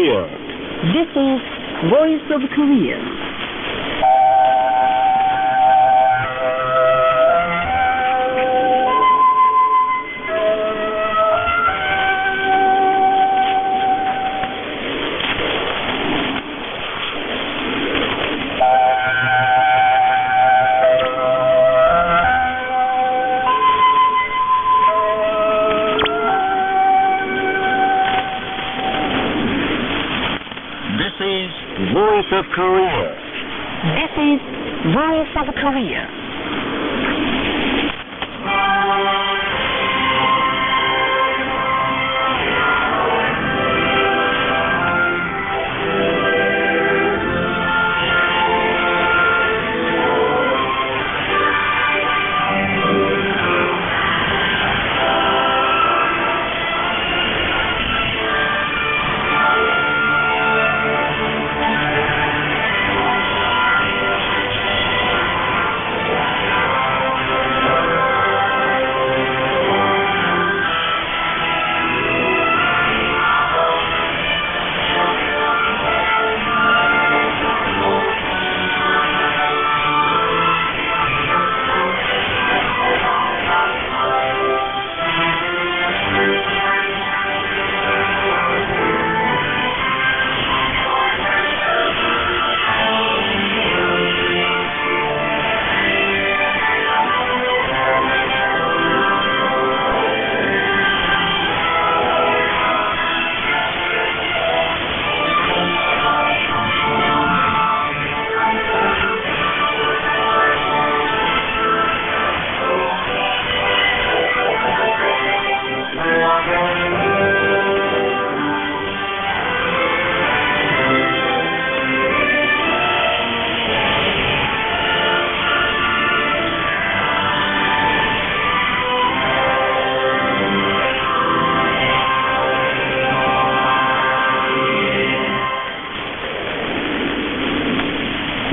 Korea. This is Voice of Korea. This is Voice of Korea. This is Voice of Korea.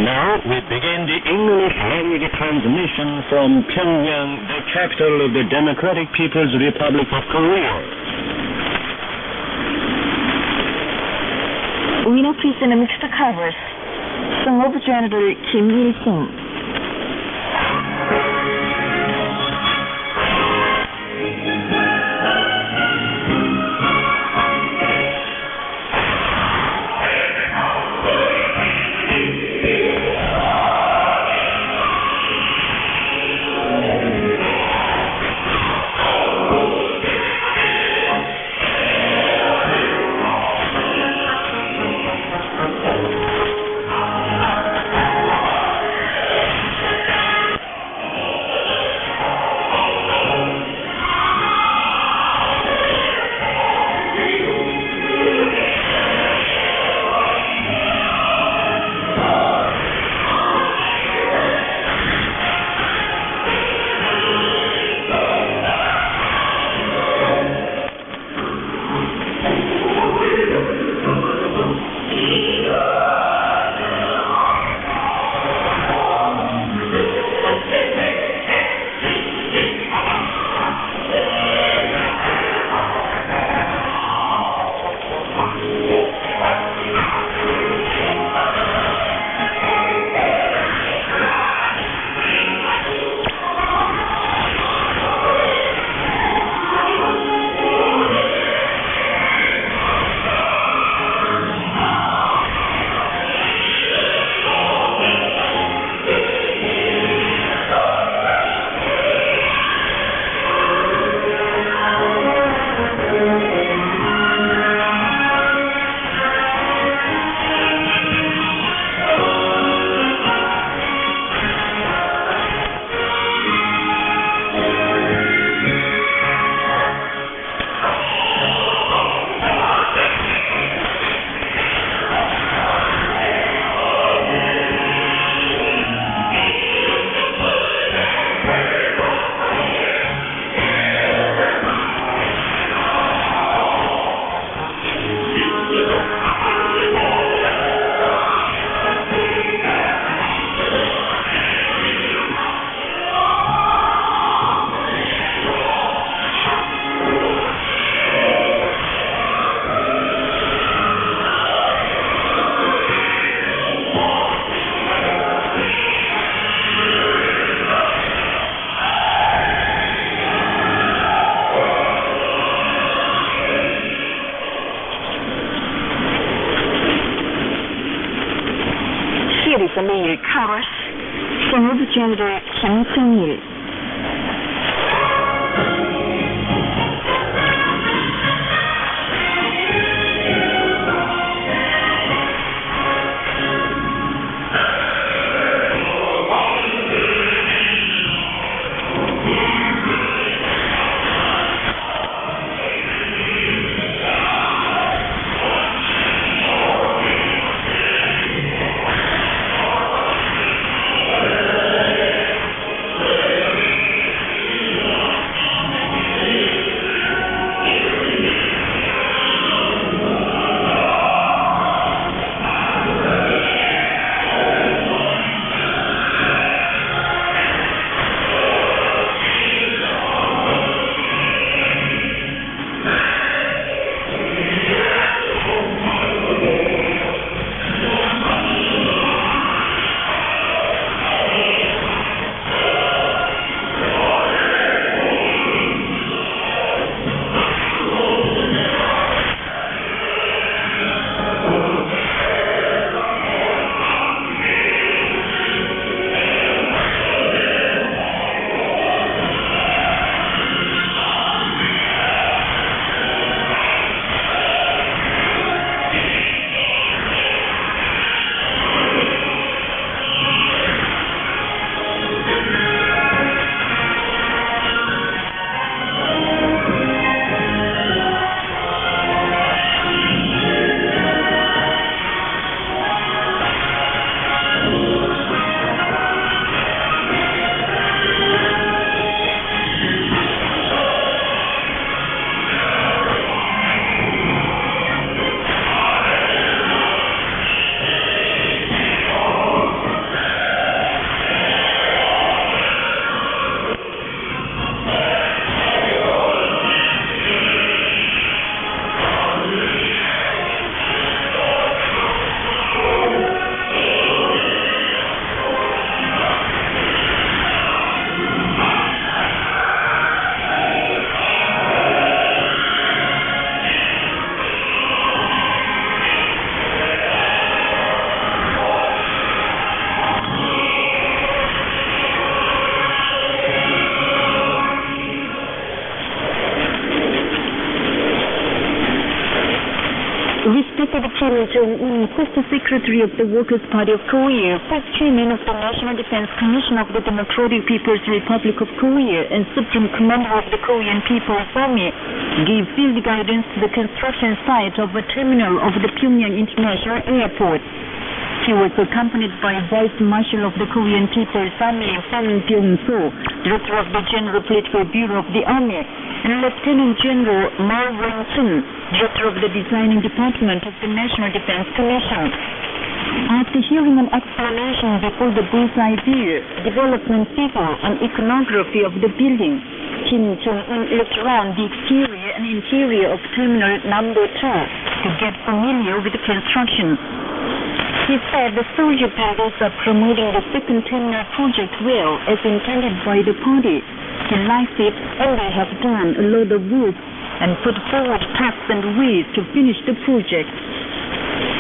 Now we begin the English language transmission from Pyongyang, the capital of the Democratic People's Republic of Korea. We now present Mr. Carver's Song of General Kim Il-sung. Theater 매일 Covers 성우부 제너럴 김성일 Respected Kim Jong-un, First Secretary of the Workers' Party of Korea, First Chairman of the National Defense Commission of the Democratic People's Republic of Korea, and Supreme Commander of the Korean People's Army, gave field guidance to the construction site of a terminal of the Pyongyang International Airport. He was accompanied by Vice Marshal of the Korean People's Army, Hwang Byung-so, Director of the General Political Bureau of the Army, and Lieutenant General Ma Won-sun, Director of the Designing Department of the National Defense Commission. After hearing an explanation before the bullseye view, development figure, and iconography of the building, Kim Jong-un looked around the exterior and interior of Terminal Number 2 to get familiar with the construction. He said the soldier builders are promoting the second terminal project well as intended by the party. He likes it, and they have done a lot of work and put forward tasks and ways to finish the project.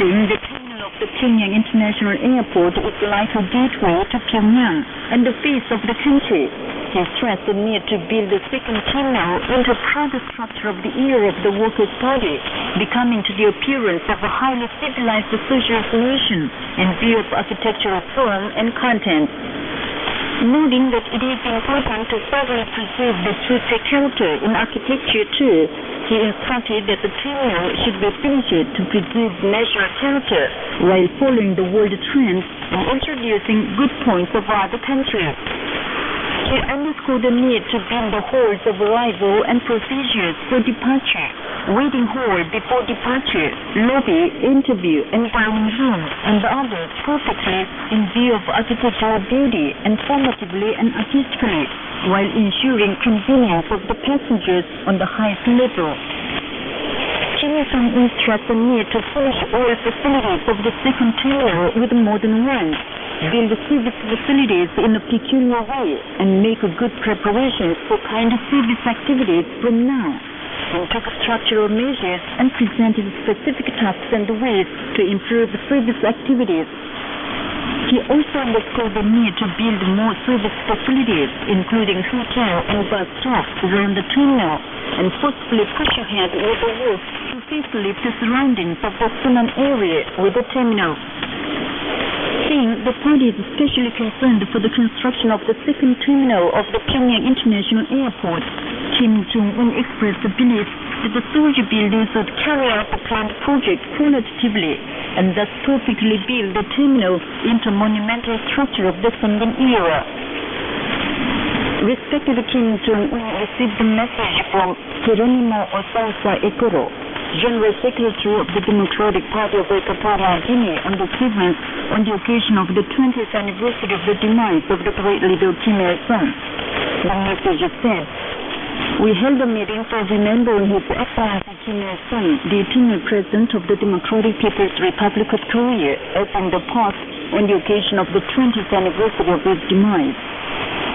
Soon the terminal of the Pyongyang International Airport is like a gateway to Pyongyang and the face of the country. He stressed the need to build the second terminal into a proud structure of the era of the Workers' Party, becoming to the appearance of a highly civilized socialist nation in view of architectural form and content. Noting that it is important to thoroughly preserve the Chuseok character in architecture too, he instructed that the terminal should be finished to preserve national character while following the world trends and introducing good points of other countries. He underscored the need to build the halls of arrival and procedures for departure, waiting hall before departure, lobby, interview, and dining room, and others perfectly in view of architectural beauty and formatively and artistically, while ensuring convenience of the passengers on the highest level. Kim Jong-un stressed the need to furnish all facilities of the second terminal with modern ones, build service facilities in a peculiar way, and make good preparations for kind of service activities from now, and took structural measures and presented specific tasks and ways to improve service activities. He also underscored the need to build more service facilities, including hotel and bus stops around the terminal, and forcefully push ahead with the work to facelift the surroundings of the Sunan area with the terminal. Saying the party is especially concerned for the construction of the second terminal of the Pyongyang International Airport, Kim Jong-un expressed the belief that the Soji builders would carry out the planned project qualitatively and thus perfectly build the terminal into a monumental structure of the Sundan era. Respected Kim Jong-un received the message from Geronimo Osansa Ekoro, General Secretary of the Democratic Party of Equatorial Guinea, on the 7th on the occasion of the 20th anniversary of the demise of the great leader Kim Il-sung. The message said, "We held a meeting for remembering His Excellency Kim Il-sung, the eternal President of the Democratic People's Republic of Korea, as in the past on the occasion of the 20th anniversary of his demise.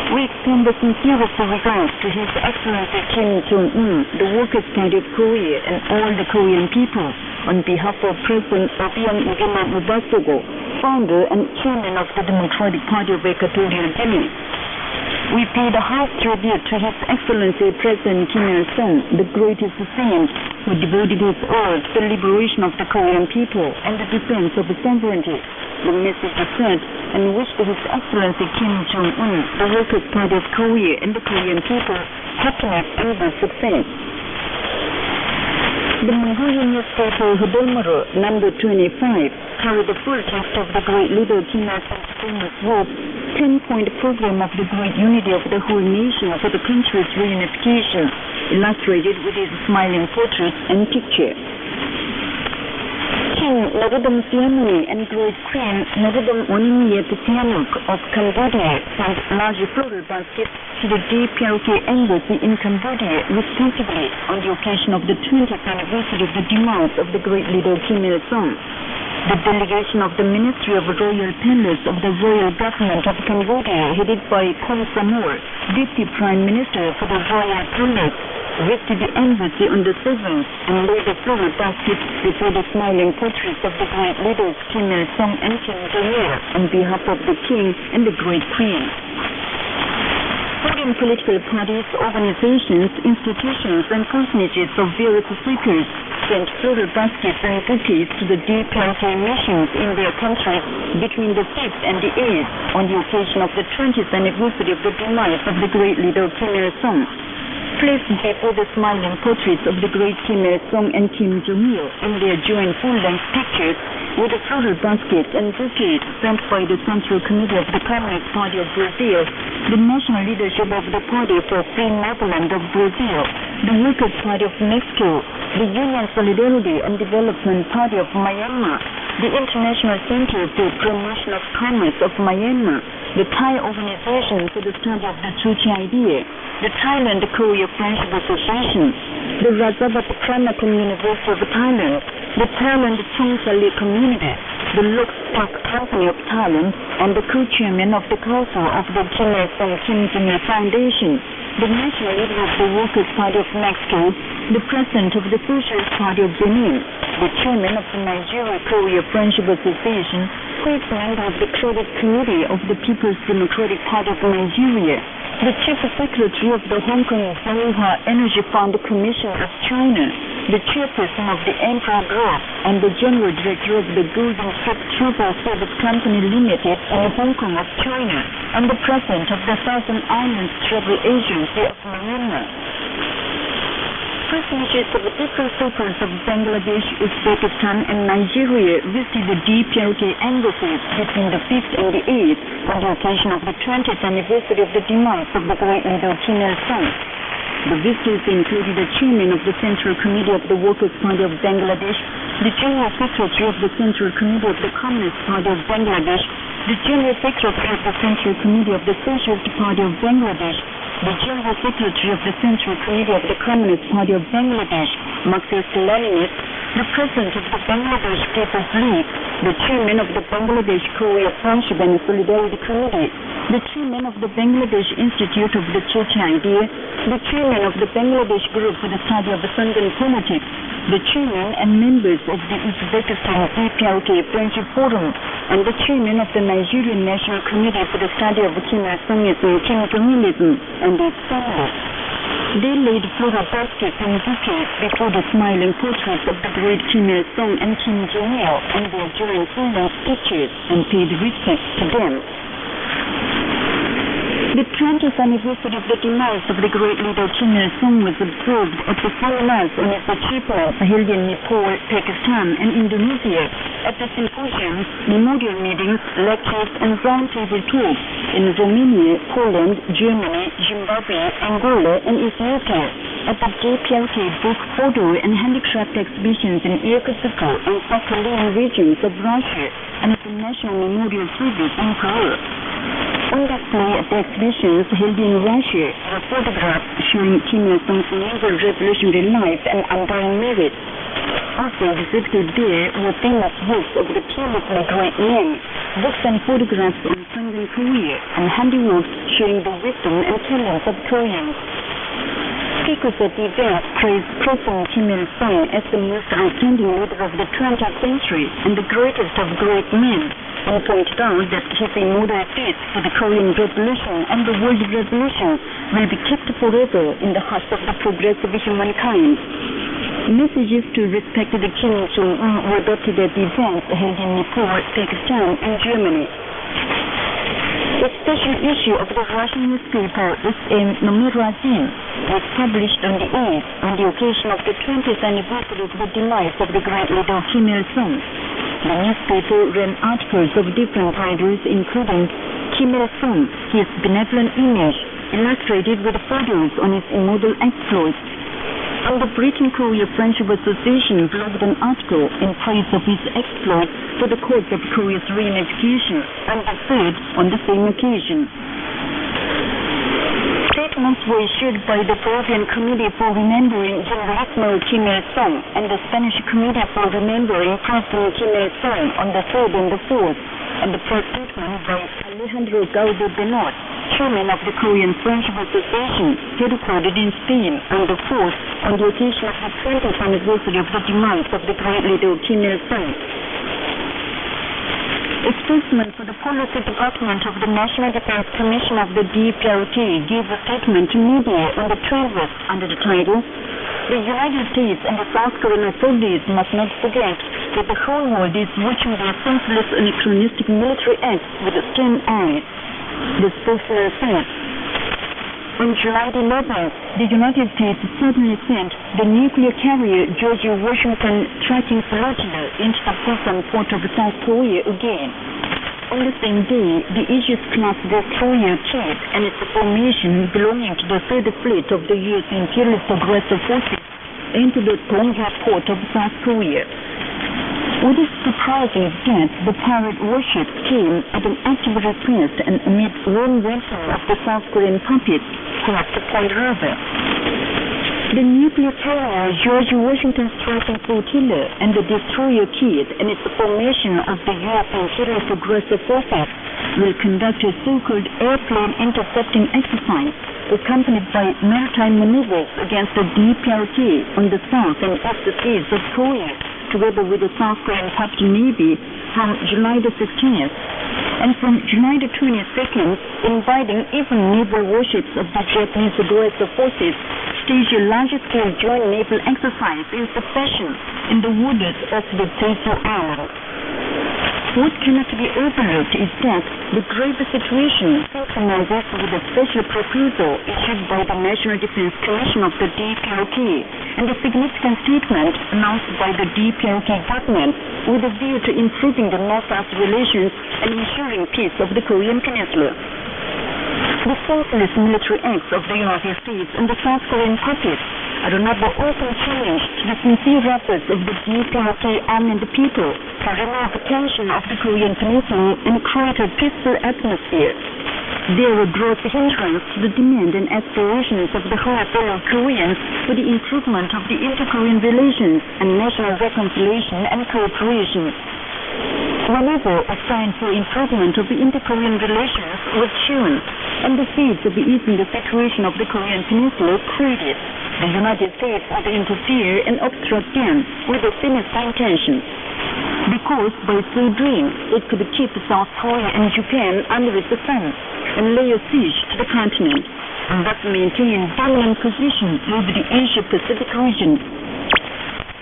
We extend the sincerest regards to His Excellency Kim Jong-un, the Workers' Party of Korea, and all the Korean people, on behalf of President Obiang Nguema Obasanjo, founder and chairman of the Democratic Party of Equatorial Guinea. We pay the highest tribute to His Excellency President Kim Il-sung, the greatest saint, who devoted his all to the liberation of the Korean people and the defense of sovereignty." The message said, and wished His Excellency Kim Jong-un, the Workers' Party of Korea, and the Korean people happiness and good success. The Manhattan newspaper Hudolmoro, number 25, carried the full text of the great leader Kim Il-sung's famous work, 10-point program of the great unity of the whole nation for the country's reunification, illustrated with his smiling portrait and picture. King Norodom Sihamoni and Great Queen Norodom Onimiyet Sihanouk of Cambodia sent large floral baskets to the DPRK embassy in Cambodia, respectively, on the occasion of the 20th anniversary of the demise of the great leader Kim Il-sung. The delegation of the Ministry of Royal Palace of the Royal Government of Cambodia, headed by Khom Samor, Deputy Prime Minister for the Royal Palace, visited the embassy on the 7th and laid the floral basket before the smiling portraits of the great leaders Kim Il-sung and Kim Jong-il on behalf of the King and the Great Queen. Foreign political parties, organizations, institutions, and personages of various sectors sent floral baskets and bouquets to the DPRK missions in their countries between the 5th and the 8th on the occasion of the 20th anniversary of the demise of the great leader Kim Il-sung. Placed before the smiling portraits of the great Kim Il-sung and Kim Jong-il in their joint full-length pictures with the floral baskets and bouquets sent by the Central Committee of the Communist Party of Brazil, the national leadership of the Party for Free Motherland of Brazil, the Workers' Party of Mexico, the Union Solidarity and Development Party of Myanmar, the International Center for Promotion of Commerce of Myanmar, the Thai Organization for the Study of the Tzu-Chi Idea, the Thailand-Korea Friendship Association, the Rajavat Kranatham University of Thailand, the Thailand Chongsa-li Community, the Lok Stock Company of Thailand, and the co-chairman of the Council of the Kim Il-sung Kim Jong-il Foundation, the national leader of the Workers' Party of Mexico, the president of the Socialist Party of Benin, the chairman of the Nigeria-Korea Friendship Association, who is member of the Credit Committee of the People's Democratic Party of Nigeria, the chief secretary of the Hong Kong Zonghua Energy Fund Commission of China, the chairperson of the Emperor Group, and the general director of the Golden Ship Travel Service Company Limited in Hong Kong of China, and the president of the Southern Islands Travel Agency of Myanmar. Personages of different sectors of Bangladesh, Uzbekistan, and Nigeria visited the DPRK embassies between the 5th and the 8th on the occasion of the 20th anniversary of the demise of the great leader Kim Il-sung. The visitors included the chairman of the Central Committee of the Workers' Party of Bangladesh, the general secretary of the Central Committee of the Communist Party of Bangladesh, the general secretary of the Central Committee of the Socialist Party of Bangladesh, the General Secretary of the Central Committee of the Communist Party of Bangladesh, Marxist-Leninist, the President of the Bangladesh People's League, the Chairman of the Bangladesh-Korea Friendship and Solidarity Committee, the Chairman of the Bangladesh Institute of the Tzu-Chi Idea, the Chairman of the Bangladesh Group for the Study of Sundan Politics, the chairman and members of the Uzbekistan DPRK Friendship Forum, and the chairman of the Nigerian National Committee for the Study of Kim Il-sungism, Kim Jong-ilism, and its family. They laid floral baskets and bouquets before the smiling portraits of the great Kim Il-sung and Kim Jong-il and their joint pictures and paid respect to them. The 20th anniversary of the demise of the great leader Kim Il-sung was observed at the seminars on its achievements held in Nepal, Pakistan, and Indonesia, at the symposiums, memorial meetings, lectures, and roundtable talks in Romania, Poland, Germany, Zimbabwe, Angola, and Ethiopia, at the DPRK book, photo, and handicraft exhibitions in Irkutsk and Sakhalin regions of Russia, and at the National Memorial Service in Peru. On display at the exhibitions held in Russia were photographs showing Kim Il-sung's naval revolutionary life and undying merit. Also exhibited there were famous works of the fearlessly great men, books and photographs on Sungan Korea, and handiworks showing the wisdom and talents of Koreans. Speakers at the event praised President Kim Il-sung as the most outstanding leader of the 20th century and the greatest of great men, and pointed out that his immortal deeds for the Korean Revolution and the world revolution will be kept forever in the hearts of the progressive humankind. Messages to respected Kim Jong-un were adopted at the events held in Nepal, Pakistan, and Germany. A special issue of the Russian newspaper SM Nomer-Razin was published on the 8th on the occasion of the 20th anniversary of the demise of the great leader Kim Il-sung. The newspaper ran articles of different writers, including Kim Il-sung, his benevolent image, illustrated with photos on his immortal exploits. And the Britain-Korea Friendship Association blogged an article in praise of his exploits for the cause of Korea's reunification, and the third on the same occasion. Statements were issued by the Peruvian Committee for Remembering Generalissimo Kim Il-sung and the Spanish Committee for Remembering President Kim Il-sung on the 3rd and the 4th, and the press statement by Alejandro Gaudo Benot, chairman of the Korean Friendship Association, headquartered in Spain, on the 4th on the occasion of the 20th anniversary of the demise of the great leader Kim Il-sung. A spokesman for the Policy Department of the National Defense Commission of the DPRK gave a statement to media on the 12th under the title, "The United States and the South Korean authorities must not forget that the whole world is watching their senseless anachronistic military acts with stern eyes." The spokesman said, on July 11th, the United States suddenly sent the nuclear carrier George Washington tracking flotilla into the southern port of South Korea again. On the same day, the Aegis-class destroyer Cape and its formation belonging to the Third Fleet of the U.S. Imperialist Aggressive Forces entered the Pyongyang port of South Korea. What is surprising is that the pirate warships came at an active request and amid warm welcome of the South Korean puppets who have to Point Harbor. The nuclear carrier George Washington striking flotilla and the destroyer Kid and its formation of the U.S. Imperialist Aggressive Forces will conduct a so-called airplane intercepting exercise accompanied by maritime maneuvers against the DPRK on the south and east seas of Korea, together with the South Korean Capital Navy from July the 16th, and from July the 22nd, inviting even naval warships of the Japanese aggressive forces stage a large-scale joint naval exercise in succession in the waters of the Jeju Island. What cannot be overlooked is that the grave situation synchronizes with a special proposal issued by the National Defense Commission of the DPRK and a significant statement announced by the DPRK government with a view to improving the North-South relations and ensuring peace of the Korean Peninsula. The senseless military acts of the United States and the South Korean puppets are another open challenge to the sincere efforts of the DPRK armed people to remove the tension of the Korean Peninsula and create a peaceful atmosphere. They are a gross hindrance to the demand and aspirations of the whole fellow Koreans for the improvement of the inter-Korean relations and national reconciliation and cooperation. Whenever a sign for improvement of the inter-Korean relations was shown, and the seeds of easing the situation of the Korean Peninsula created, the United States would interfere and obstruct them with the sinister intentions. Because by so doing, it could keep South Korea and Japan under its thumb and lay a siege to the continent, and thus maintain dominant position over the Asia-Pacific region.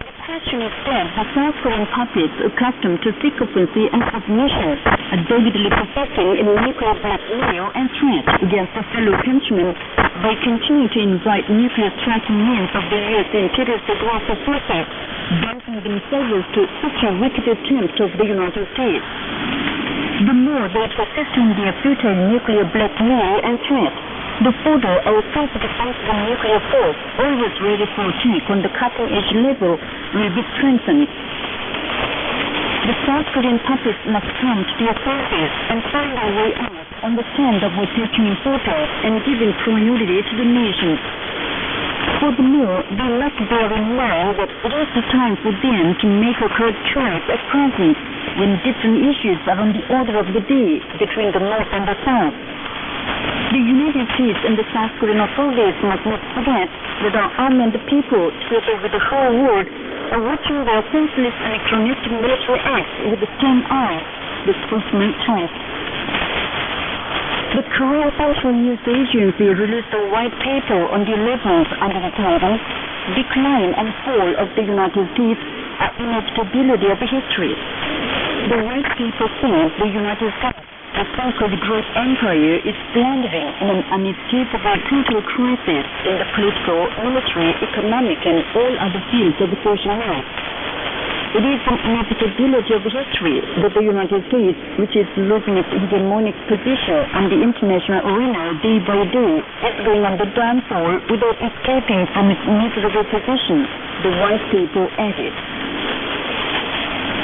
The question is then how South Korean puppets accustomed to sycophancy and submission are doggedly persisting in nuclear blackmail and threat against their fellow countrymen by continuing to invite nuclear striking means of the U.S. imperialist aggressive forces, banking themselves to such a wicked attempt of the United States. The more they persist in their futile nuclear blackmail and threat, the further our self-defensive nuclear force, always ready for attack on the cutting-edge level, will be strengthened. The South Korean puppets must come to their senses and find their way out on the stand of taking importance and giving priority to the nation. Furthermore, they must bear in mind that it is the time for them to make a correct choice at present, when different issues are on the order of the day between the North and the South. The United States and the South Korean authorities must not forget that our armed people, together with the whole world, are watching their senseless anachronistic military acts with the same eye, the spokesman stressed. The Korean Central News Agency released a white paper on the 11th under the title, Decline and Fall of the United States, an Inevitability of History. The white paper says the United States, the so-called great empire, is floundering in an unescapable total crisis in the political, military, economic, and all other fields of social life. It is an inevitability of history that the United States, which is losing its hegemonic position on the international arena day by day, is going on the downfall without escaping from its miserable position, the white paper added.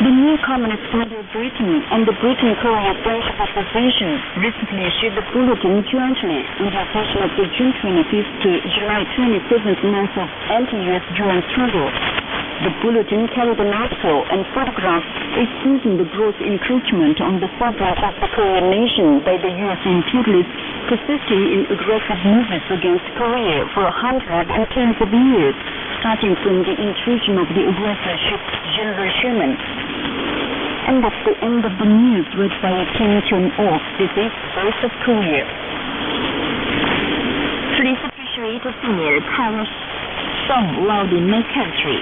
The new Communist Party of Britain and the Britain-Korea Friendship Association recently issued the bulletin jointly on the occasion of the June 25th to July 27th month of anti-U.S. joint struggle. The bulletin carried an article and photographs exposing the gross encroachment on the sovereignty of the Korean nation by the U.S. imperialists persisting in aggressive movements against Korea for 110 years, starting from the intrusion of the aggressor General Sherman. And that's the end of the news read by Kim Jong-ok. This is Voice of Korea. Please appreciate the female power song loud in my country.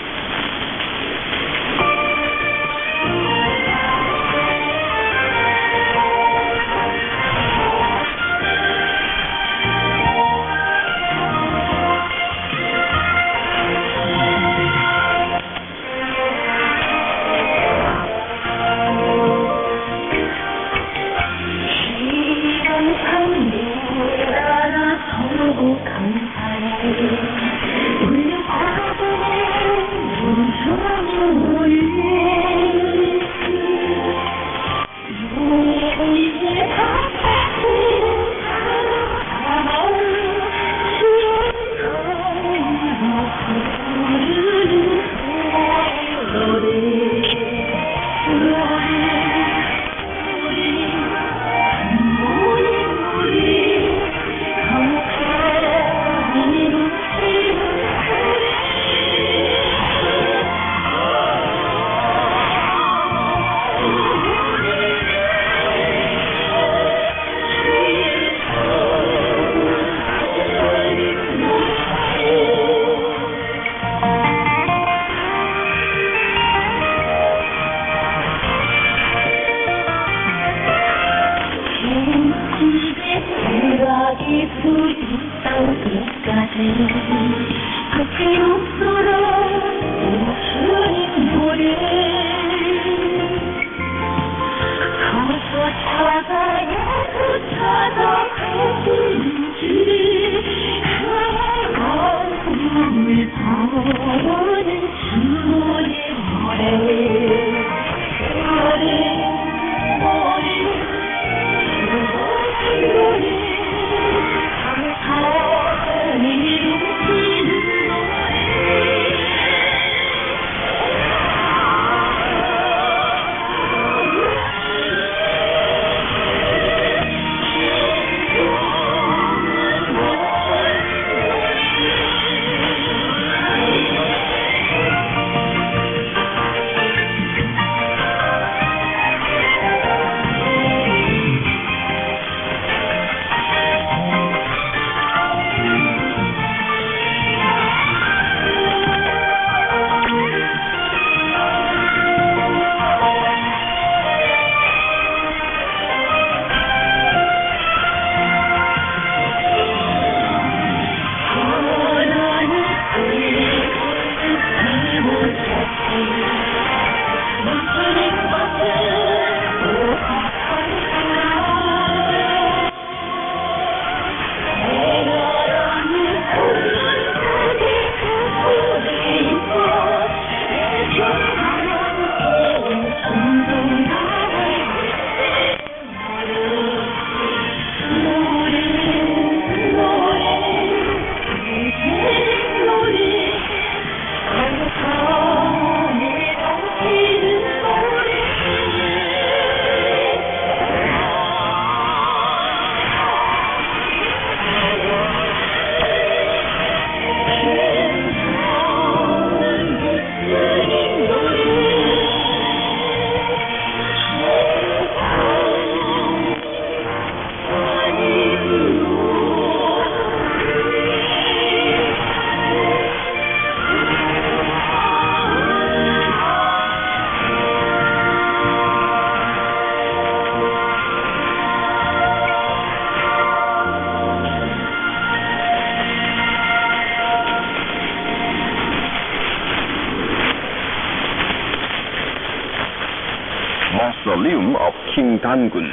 King Dangun.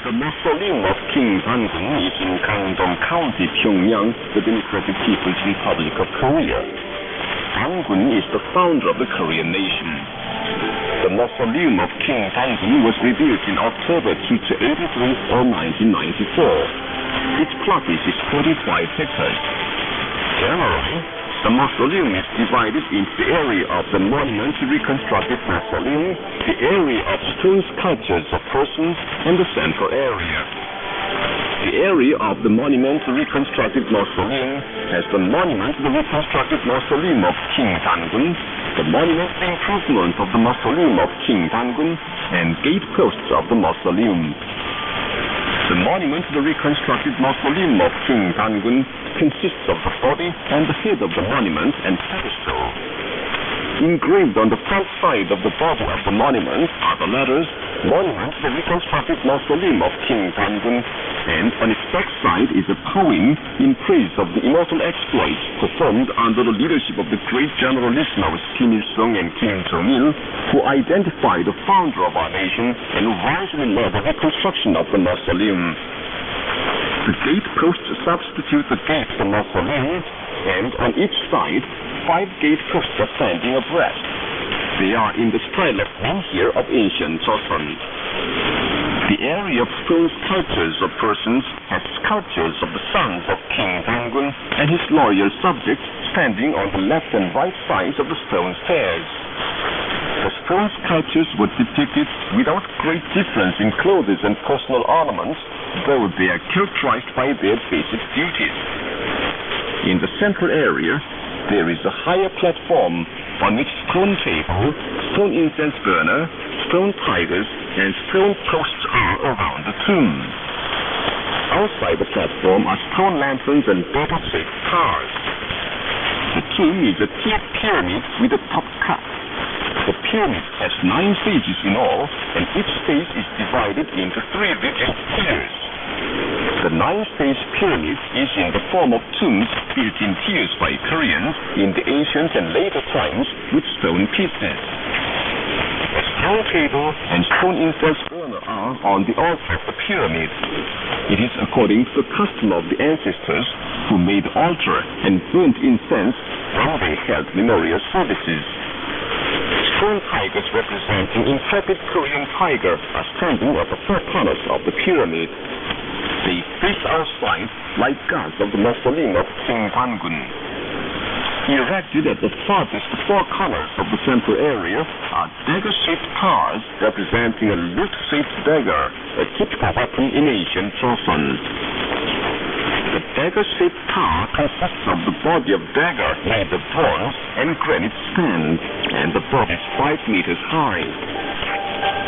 The mausoleum of King Dangun is in Gangdong County, Pyongyang, the Democratic People's Republic of Korea. Dangun is the founder of the Korean nation. The mausoleum of King Dangun was rebuilt in October 1983 or 1994. Its plot is 45 hectares. Generally, the mausoleum is divided into the area of the monument reconstructed mausoleum, the area of stone sculptures of persons, and the central area. The area of the monument reconstructed mausoleum has the monument to the reconstructed mausoleum of King Dangun, the monument to the improvement of the mausoleum of King Dangun, and gateposts of the mausoleum. The monument to the reconstructed mausoleum of King Dangun consists of the body and the head of the monument and pedestal. Engraved on the front side of the body of the monument are the letters "Monument to the reconstructed mausoleum of King Dangun," and on its back side is a poem in praise of the immortal exploits performed under the leadership of the great general listeners Kim Il-sung and Kim Jong-il, who identified the founder of our nation and wisely led the reconstruction of the mausoleum. The gateposts substitute the gate of the mausoleum, and on each side, 5 gateposts are standing abreast. They are in the style of menhir of ancient Joseon. The area of stone sculptures of persons has sculptures of the sons of King Dangun and his loyal subjects standing on the left and right sides of the stone stairs. The stone sculptures were depicted without great difference in clothes and personal ornaments, though they are characterized by their basic duties. In the central area, there is a higher platform on which stone table, stone incense burner, stone tigers, and stone posts are around the tomb. Outside the platform are stone lanterns and battle-shaped cars. The tomb is a tiered pyramid with a top cut. The pyramid has 9 stages in all, and each stage is divided into 3 rigid tiers. The 9-stage pyramid is in the form of tombs built in tiers by Koreans in the ancient and later times with stone pieces. A stone table and stone incense burner are on the altar of the pyramid. It is according to the custom of the ancestors who made the altar and burnt incense when they held memorial services. Stone tigers representing intrepid Korean tiger are standing at the 4 corners of the pyramid. They face outside like gods of the mausoleum of King Dangun. Erected at the farthest 4 corners of the central area are dagger-shaped cars representing a lute-shaped dagger, a typical weapon in ancient Joseon. The dagger-shaped car consists of the body of dagger made of bronze and granite stand, and the body is 5 meters high.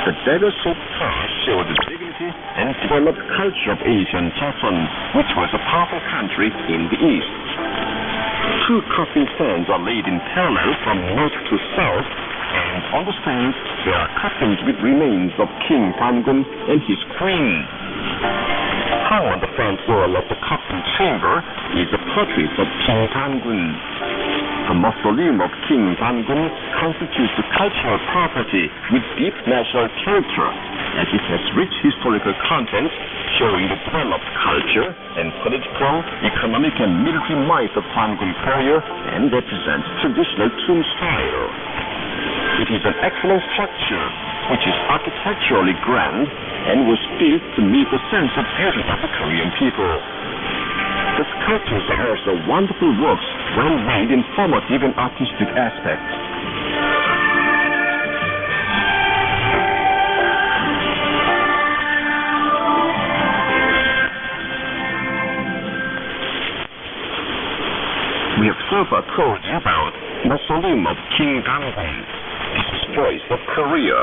The dagger-shaped cars show the dignity and developed culture of ancient Joseon, which was a powerful country in the east. 2 coffin stands are laid in parallel from north to south, and on the stands there are coffins with remains of King Dangun and his queen. Hung on the front wall of the coffin chamber is a portrait of King Dangun. The mausoleum of King Dangun constitutes a cultural property with deep national character, as it has rich historical content showing the developed culture and political, economic, and military might of Dangun period and represents traditional tomb style. It is an excellent structure, which is architecturally grand and was built to meet the sense of beauty of the Korean people. The sculptures are also wonderful works, well made in formative and artistic aspects. We have so far told you about Mausoleum of King Dangun. This is Voice of Korea.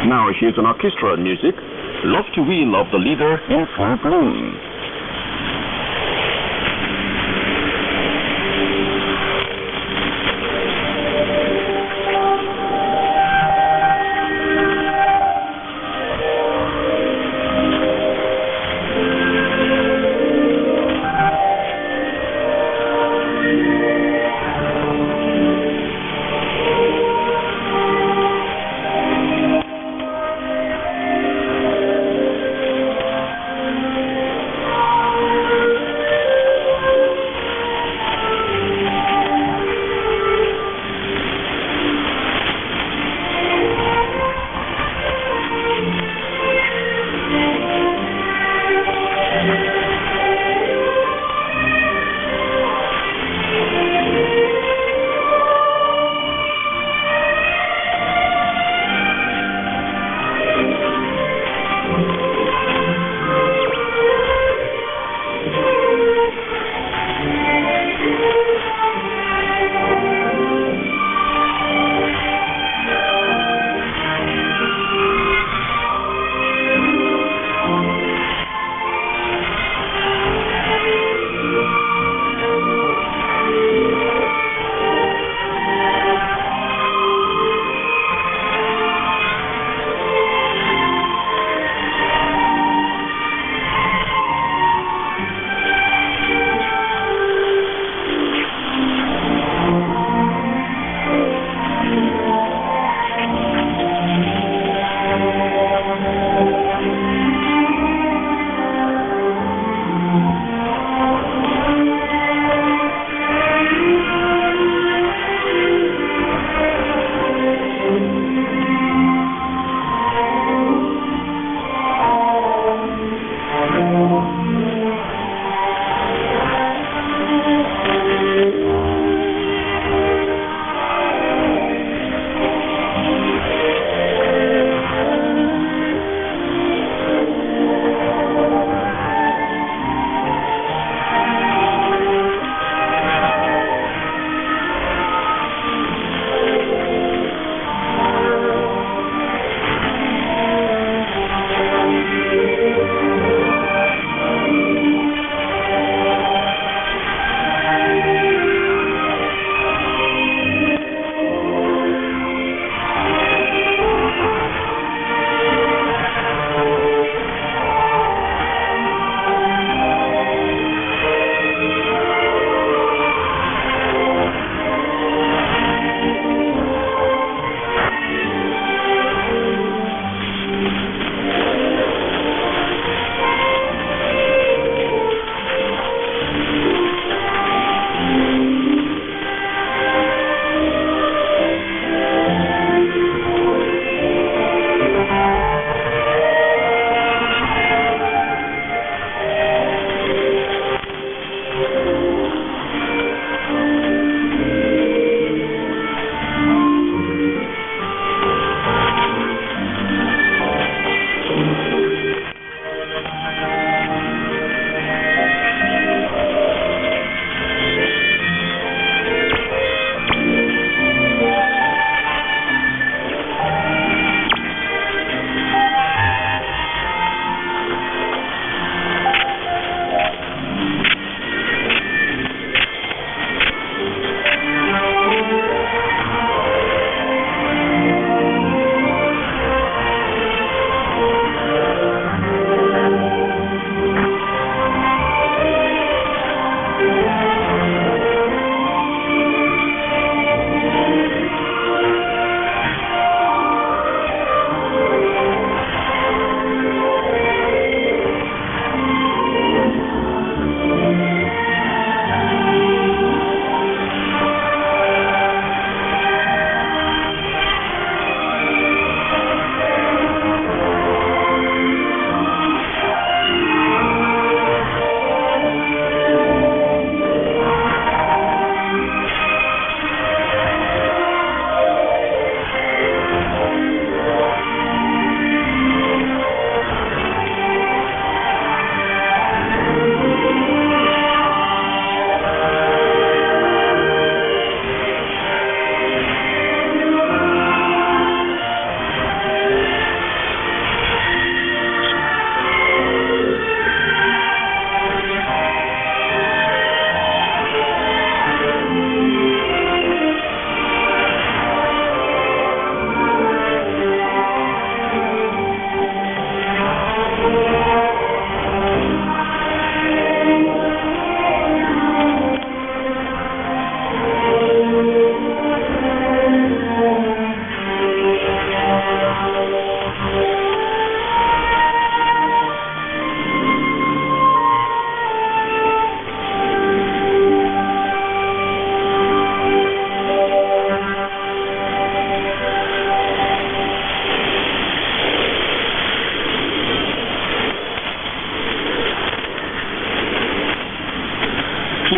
Now here's an orchestral music, Love to Wheel of the Leader in Full Bloom.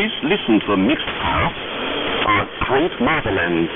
Please listen to a mixed part of Great Motherland.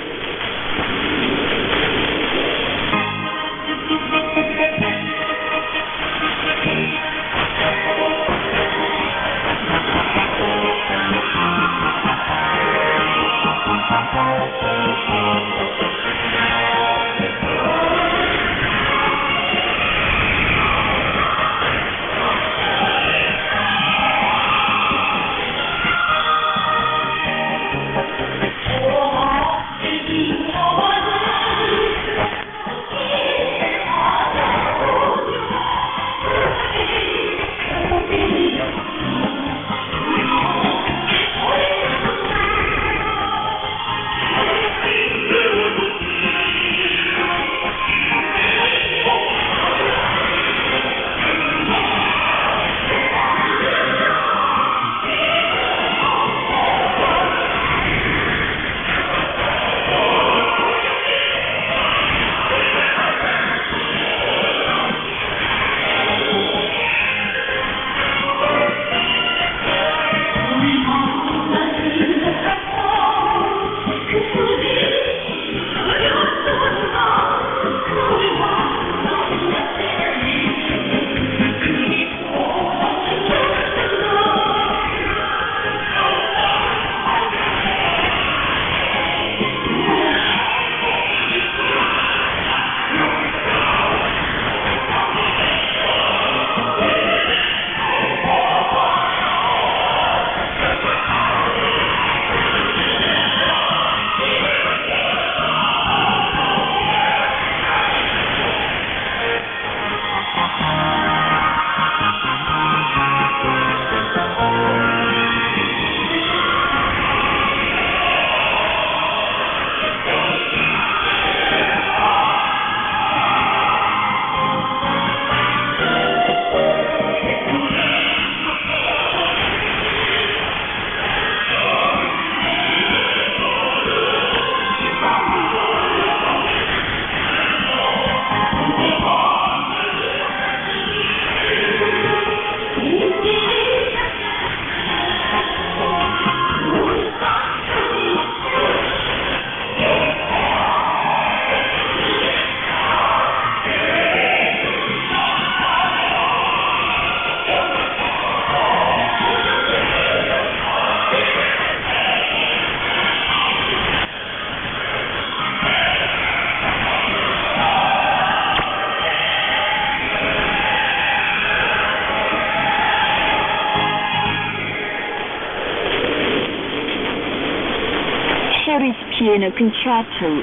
Piano Concerto,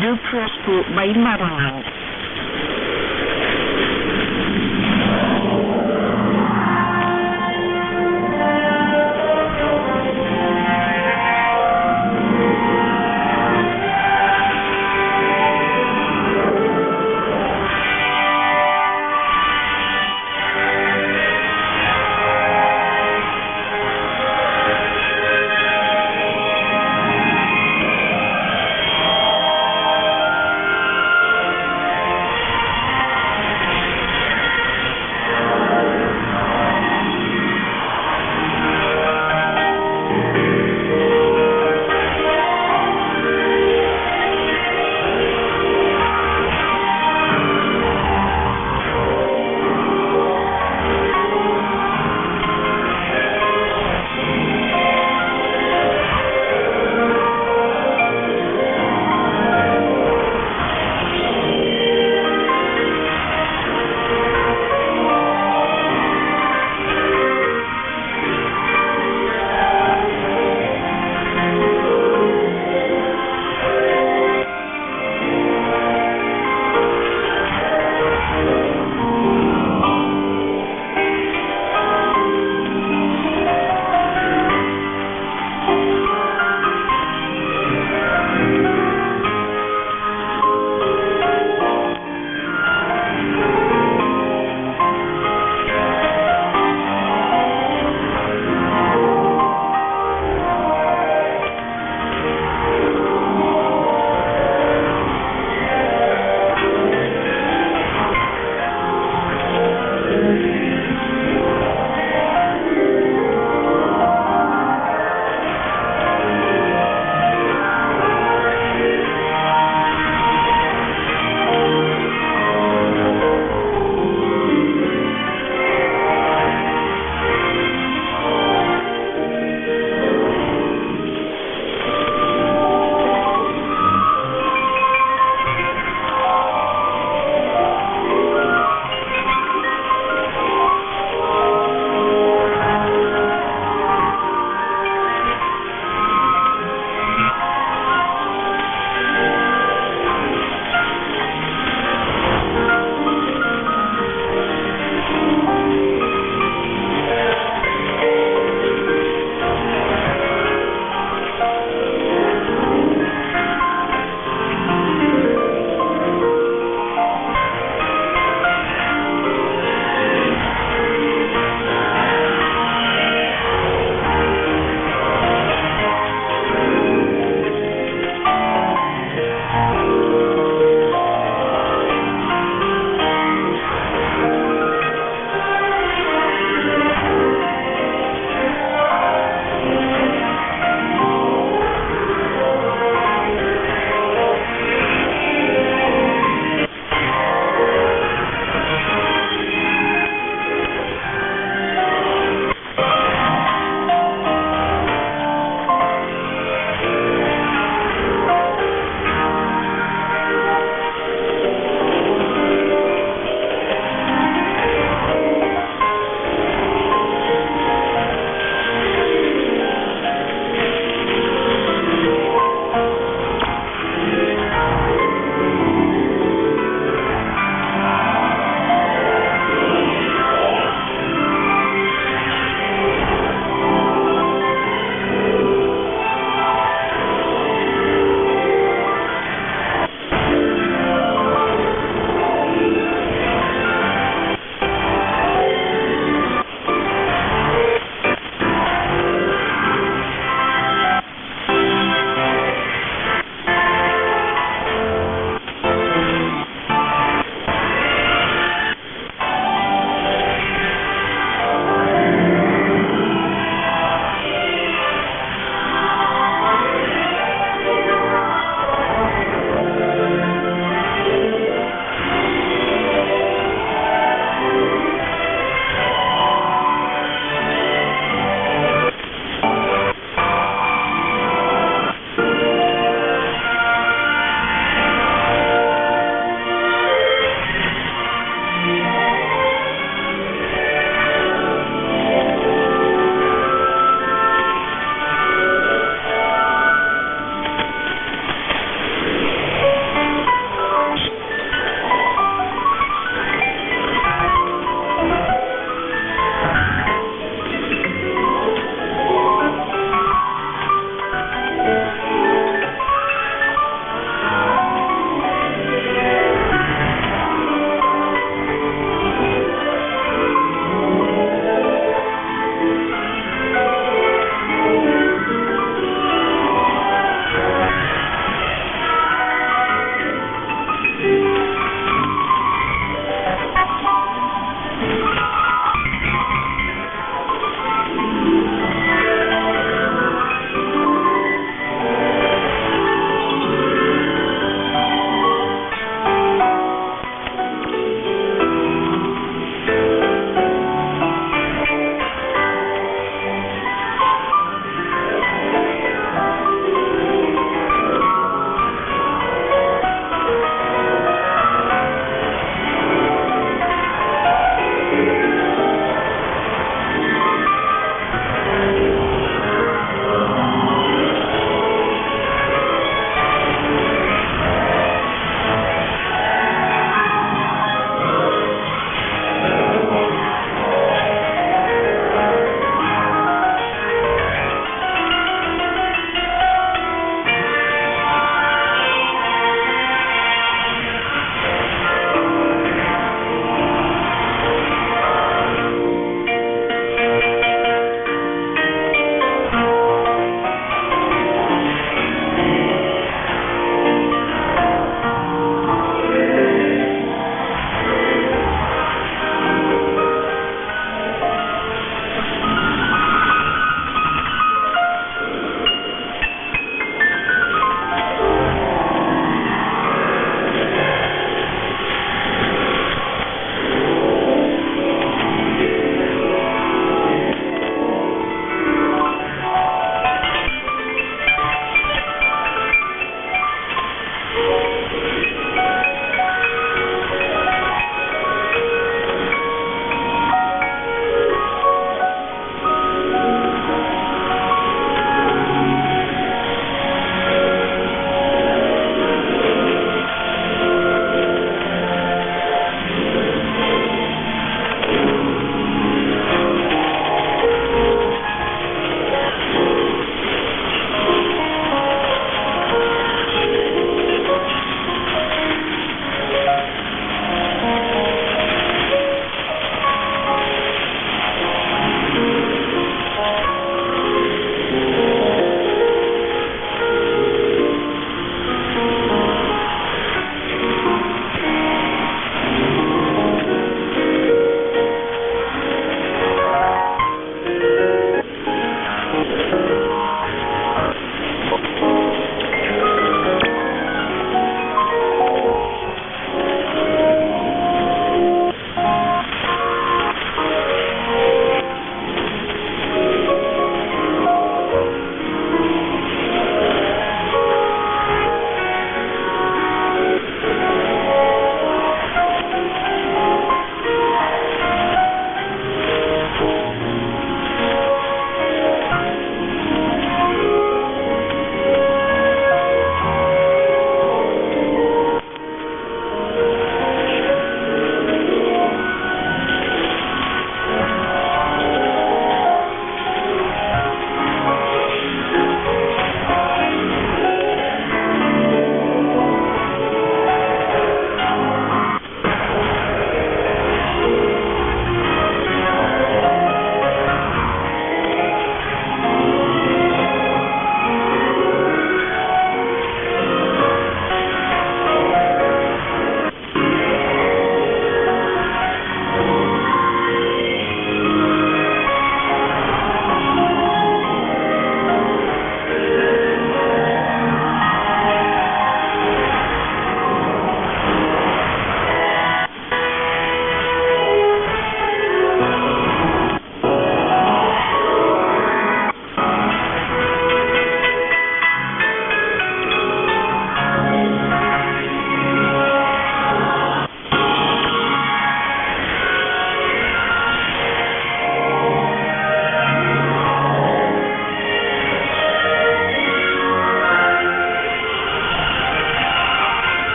Do Prosper by Motherland.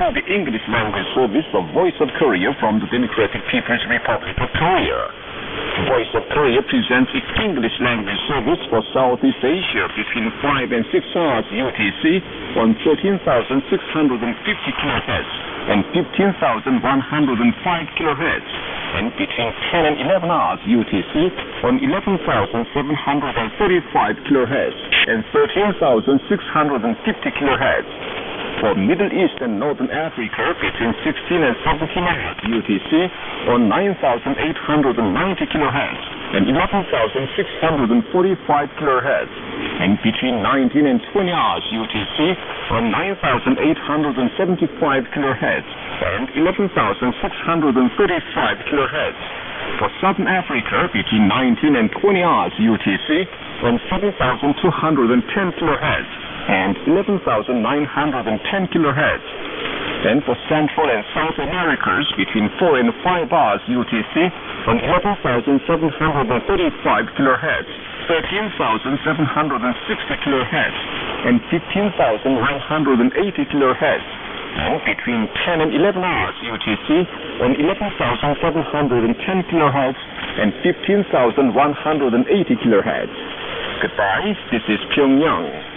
for the English language service of Voice of Korea from the Democratic People's Republic of Korea. Voice of Korea presents its English language service for Southeast Asia between 5 and 6 hours UTC on 13,650 kHz and 15,105 kHz, and between 10 and 11 hours UTC on 11,735 kHz and 13,650 kHz. For Middle East and Northern Africa between 16 and 17 hours UTC on 9,890 kHz and 11,645 kHz, and between 19 and 20 hours UTC on 9,875 kHz and 11,635 kHz. For Southern Africa between 19 and 20 hours UTC on 7,210 kHz and 11,910 kHz. Then for Central and South Americas between 4 and 5 hours UTC on 11,735 kHz, 13,760 kHz, and 15,180 kHz. And between 10 and 11 hours UTC on 11,710 kHz and 15,180 kHz. Goodbye, this is Pyongyang.